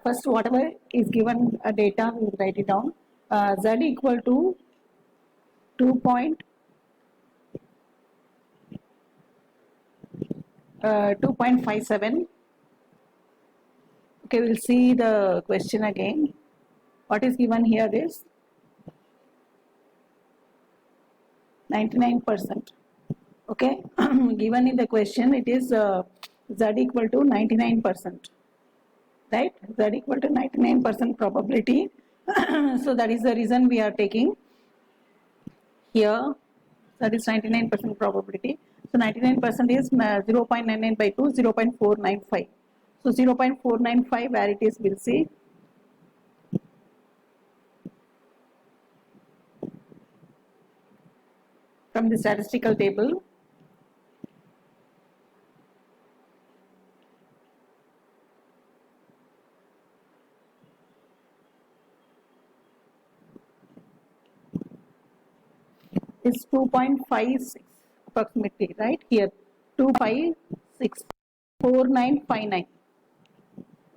First, whatever is given data, we will write it down. Z equal to 2.57. Okay, we'll see the question again. What is given here is 99%. Okay, given in the question it is Z equal to 99%. Right, Z equal to 99% probability. So that is the reason we are taking here, that is 99% probability. So 99% is 0.99 by 2, 0.495. So 0.495 where it is, we'll see. From the statistical table. Is 2.56 approximately, right? Here 2.564959.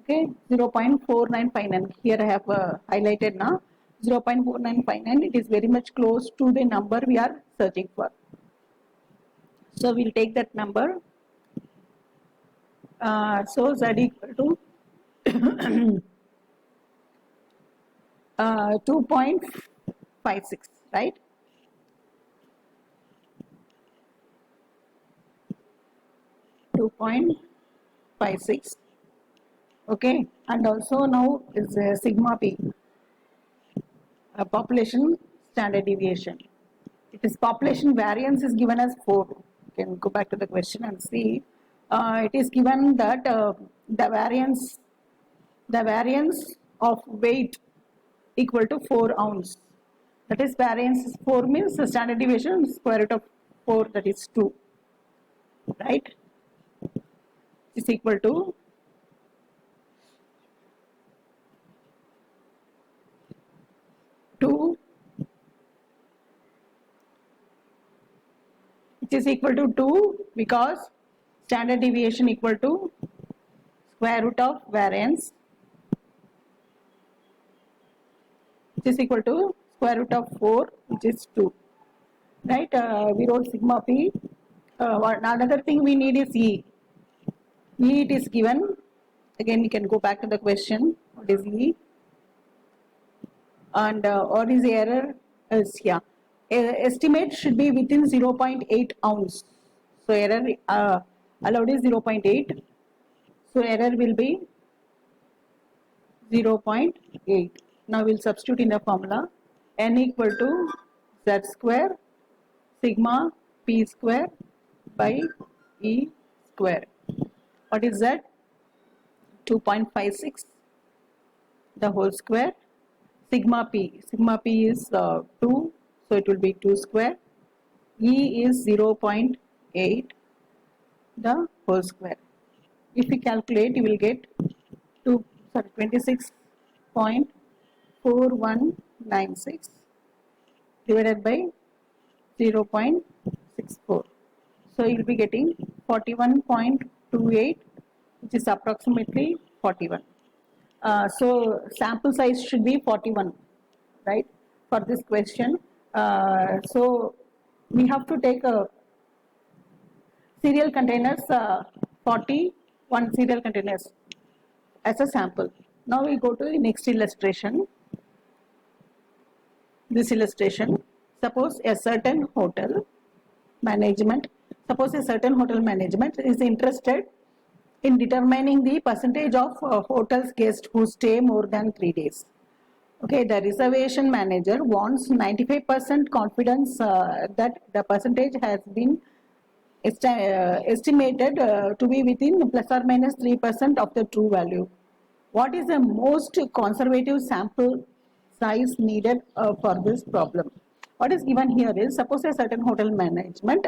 Okay, 0.4959. Here I have highlighted now 0.4959. It is very much close to the number we are searching for. So we'll take that number. So Z equal to 2.56, right? 2.56. Okay, and also now is sigma p, population standard deviation. It is population variance is given as 4. You can go back to the question and see. It is given that the variance of weight equal to 4 ounce. That is variance is 4 means the standard deviation square root of 4, that is 2. Right? Is equal to 2, which is equal to 2 because standard deviation equal to square root of variance, which is equal to square root of 4, which is 2. Right? We wrote sigma p. Another thing we need is E. E it is given. Again, we can go back to the question. What is E? And what is the error? Is here. Estimate should be within 0.8 ounce. So error allowed is 0.8. So error will be 0.8. Now we'll substitute in the formula. N equal to Z square sigma p square by E square. What is that? 2.56 the whole square. Sigma p is 2, so it will be 2 square. E is 0.8 the whole square. If we calculate, you will get 26.4196 divided by 0.64. So you will be getting 41.28, which is approximately 41. So sample size should be 41, right, for this question. So we have to take serial containers, 41 serial containers as a sample. Now we go to the next illustration. This illustration, suppose a certain hotel management is interested in determining the percentage of hotel's guests who stay more than 3 days. Okay, the reservation manager wants 95% confidence that the percentage has been estimated to be within plus or minus 3% of the true value. What is the most conservative sample size needed for this problem? What is given here is, suppose a certain hotel management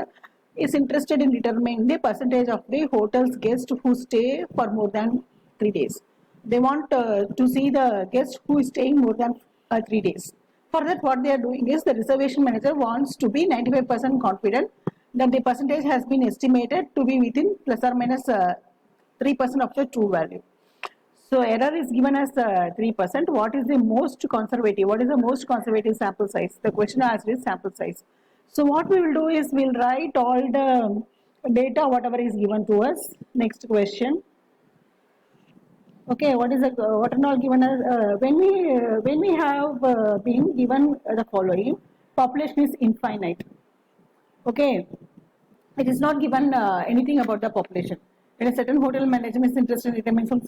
is interested in determining the percentage of the hotel's guests who stay for more than 3 days. They want to see the guest who is staying more than 3 days. For that, what they are doing is, the reservation manager wants to be 95% confident that the percentage has been estimated to be within plus or minus 3% of the true value. So error is given as 3%. What is the most conservative? What is the most conservative sample size? The question asked is sample size. So what we will do is we will write all the data whatever is given to us. Next question. Okay, what is the what are not given as when we have been given the following, population is infinite. Okay, it is not given anything about the population. When a certain hotel management is interested in determining some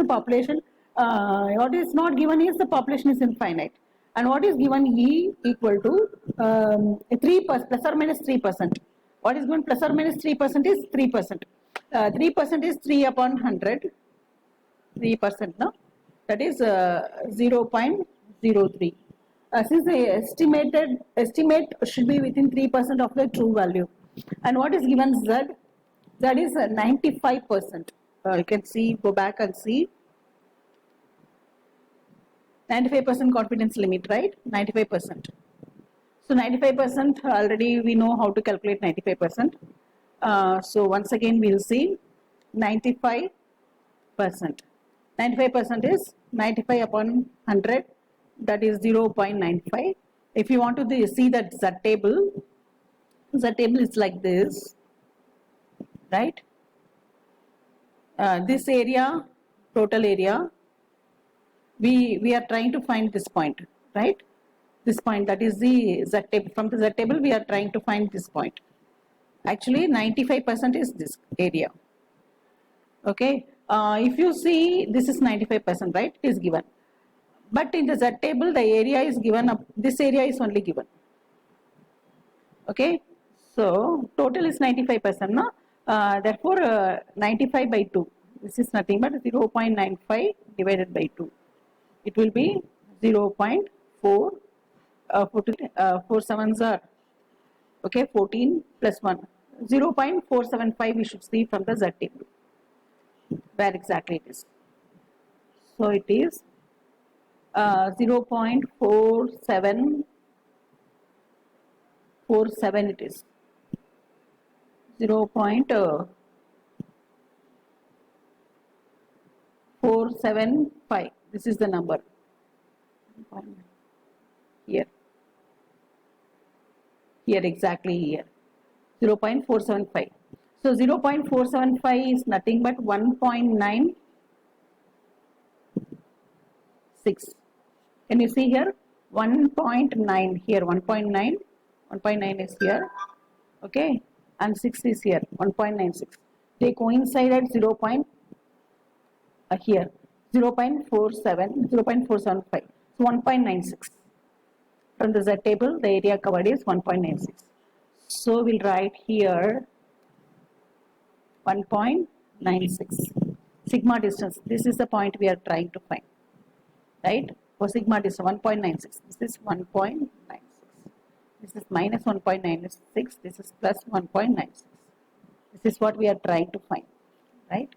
population, what is not given is the population is infinite, and what is given E equal to 3% plus or minus 3%. What is given plus or minus 3% is 3%. 3% is 3 upon 100. 3%, no? That is 0.03. Since the estimate should be within 3% of the true value. And what is given Z? Z is 95%. You can see, go back and see. 95% confidence limit, right? 95%. So 95% already we know how to calculate 95%. So once again we'll see 95%. 95% is 95 upon 100, that is 0.95. If you want to see that Z table is like this, right? This area, total area, we are trying to find this point, right? This point, that is the Z table. From the Z table we are trying to find this point. Actually 95% is this area. Okay, if you see this is 95%, right? It is given, but in the Z table the area is given up, this area is only given. Okay, so total is 95%, no? Therefore 95 by 2, this is nothing but 0.95 divided by 2, it will be 0.4, 4 sevens are, okay, 14 plus 1, 0.475 we should see from the Z table. Where exactly it is? So it is 0.4747, it is 0.475. This is the number here exactly here 0.475. So 0.475 is nothing but 1.96. Can you see here? 1.9 here, 1.9, 1.9 is here, okay, and 6 is here, 1.96. They coincide at 0. Here 0.47, 0.475. So 1.96. From the Z table, the area covered is 1.96. So we'll write here 1.96. Sigma distance. This is the point we are trying to find, right? For sigma distance 1.96. This is 1.96. This is minus 1.96. This is plus 1.96. This is what we are trying to find, right?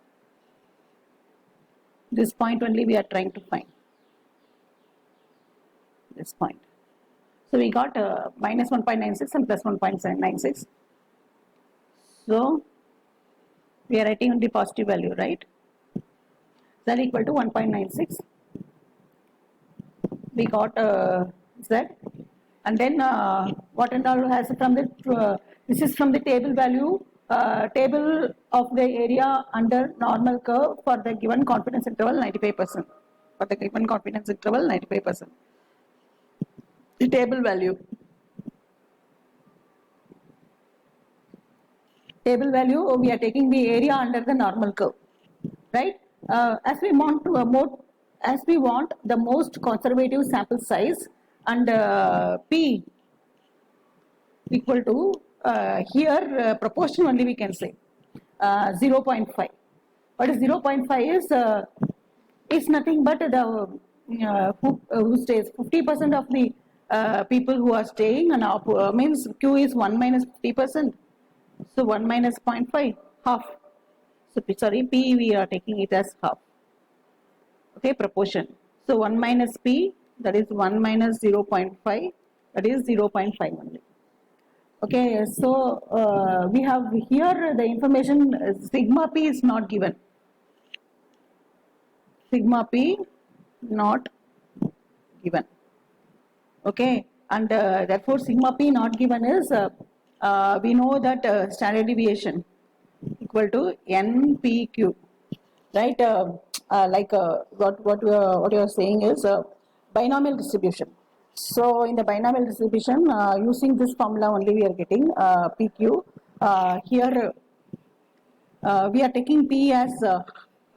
This point only we are trying to find. This point. So we got minus 1.96 and plus 1.96. So we are writing on the positive value, right? Z equal to 1.96. We got Z, and then what and all has from the this is from the table value, table of the area under normal curve for the given confidence interval 95%. For the given confidence interval 95%. The table value. Table value, we are taking the area under the normal curve, right? As we want the most conservative sample size, and P equal to here proportion only we can say 0.5. What is 0.5 is nothing but the who stays 50% of the people who are staying, and means Q is 1 minus 50%. So 1 minus 0.5, half. So sorry, P we are taking it as half. Okay, proportion. So 1 minus P, that is 1 minus 0.5, that is 0.5 only. Okay, so we have here the information sigma P is not given. sigma p not given. Okay, and therefore sigma p not given is we know that standard deviation equal to npq, right? What you are saying is binomial distribution. So in the binomial distribution, using this formula only we are getting pq. Here we are taking p as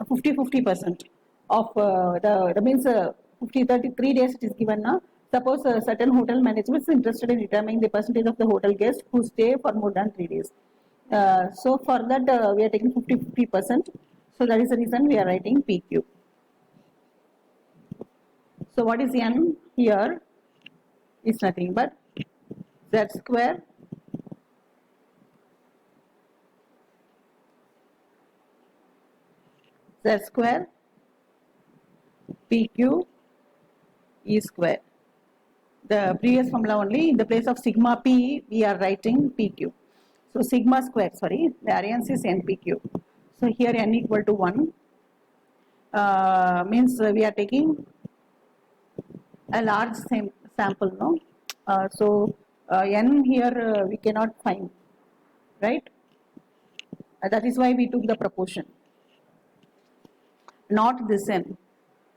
50-50% of the means 33 days it is given now. Suppose a certain hotel management is interested in determining the percentage of the hotel guests who stay for more than 3 days. So for that we are taking 50-50%. So that is the reason we are writing PQ. So what is n here is nothing but z square PQ E square. The previous formula only, in the place of sigma p we are writing PQ. So sigma square, sorry, the variance is npq. So here n equal to 1 means we are taking a large sample, no? So n here we cannot find, right? That is why we took the proportion. Not this n.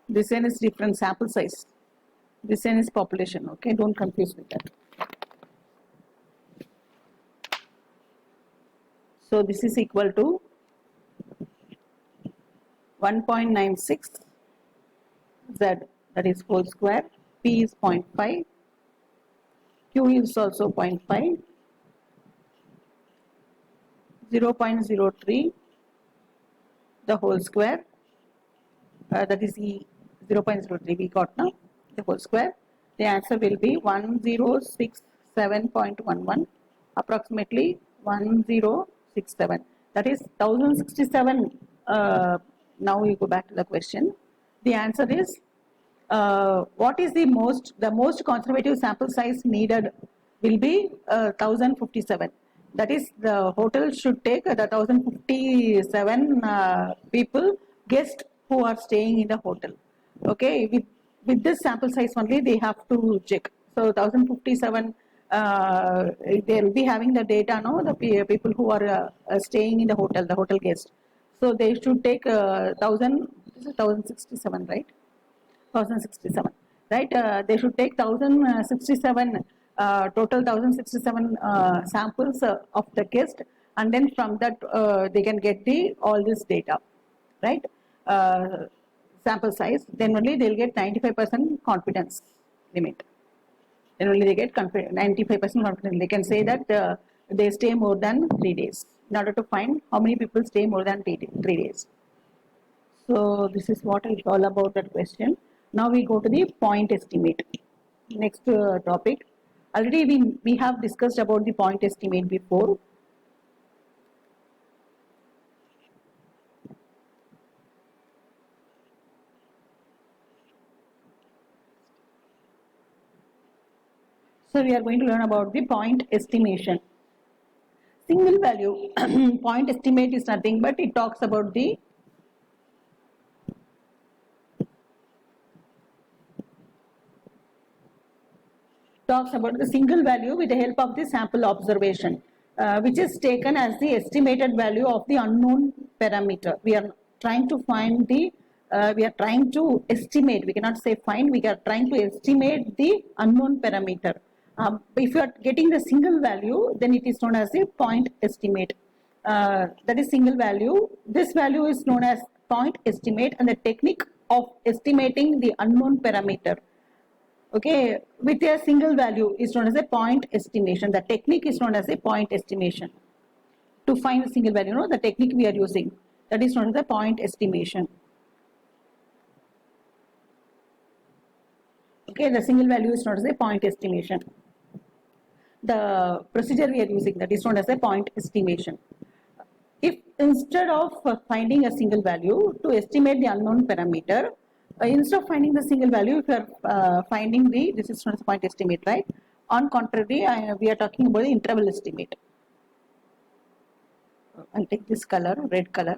This n is different sample size. This n is population, okay? Don't confuse with that. So this is equal to 1.96 z, that is whole square. P is 0.5. Q is also 0.5. 0.03 the whole square, that is E 0.03 we got now, the whole square. The answer will be 1067.11, approximately 1067. That is 1067. Now we go back to the question. The answer is what is the most conservative sample size needed will be 1057. That is, the hotel should take the 1057 people, guests who are staying in the hotel. Okay, with this sample size only they have to check. So 1057, they will be having the data, no, the people who are staying in the hotel guests. So they should take 1067, right? 1067, right? They should take 1067 total 1067 samples of the guest, and then from that they can get the all this data, right? Sample size. Then only they will get 95% confidence limit. Then only they get 95% confidence. They can say that they stay more than 3 days in order to find how many people stay more than 3 days. So this is what is all about that question. Now we go to the point estimate. Next topic. Already we have discussed about the point estimate before. So we are going to learn about the point estimation. Single value point estimate is nothing but it talks about the single value with the help of the sample observation, which is taken as the estimated value of the unknown parameter. We are trying to find the, we are trying to estimate, we cannot say find, we are trying to estimate the unknown parameter. If you are getting the single value, then it is known as the point estimate. That is single value. This value is known as point estimate, and the technique of estimating the unknown parameter, okay, with a single value is known as a point estimation. The technique is known as a point estimation. To find a single value, the technique we are using, that is known as a point estimation. Okay, the single value is known as a point estimation. The procedure we are using, that is known as a point estimation. If instead of finding a single value to estimate the unknown parameter, instead of finding the single value, if you are finding this is known as point estimate, right? On contrary, we are talking about the interval estimate. I'll take this color, red color.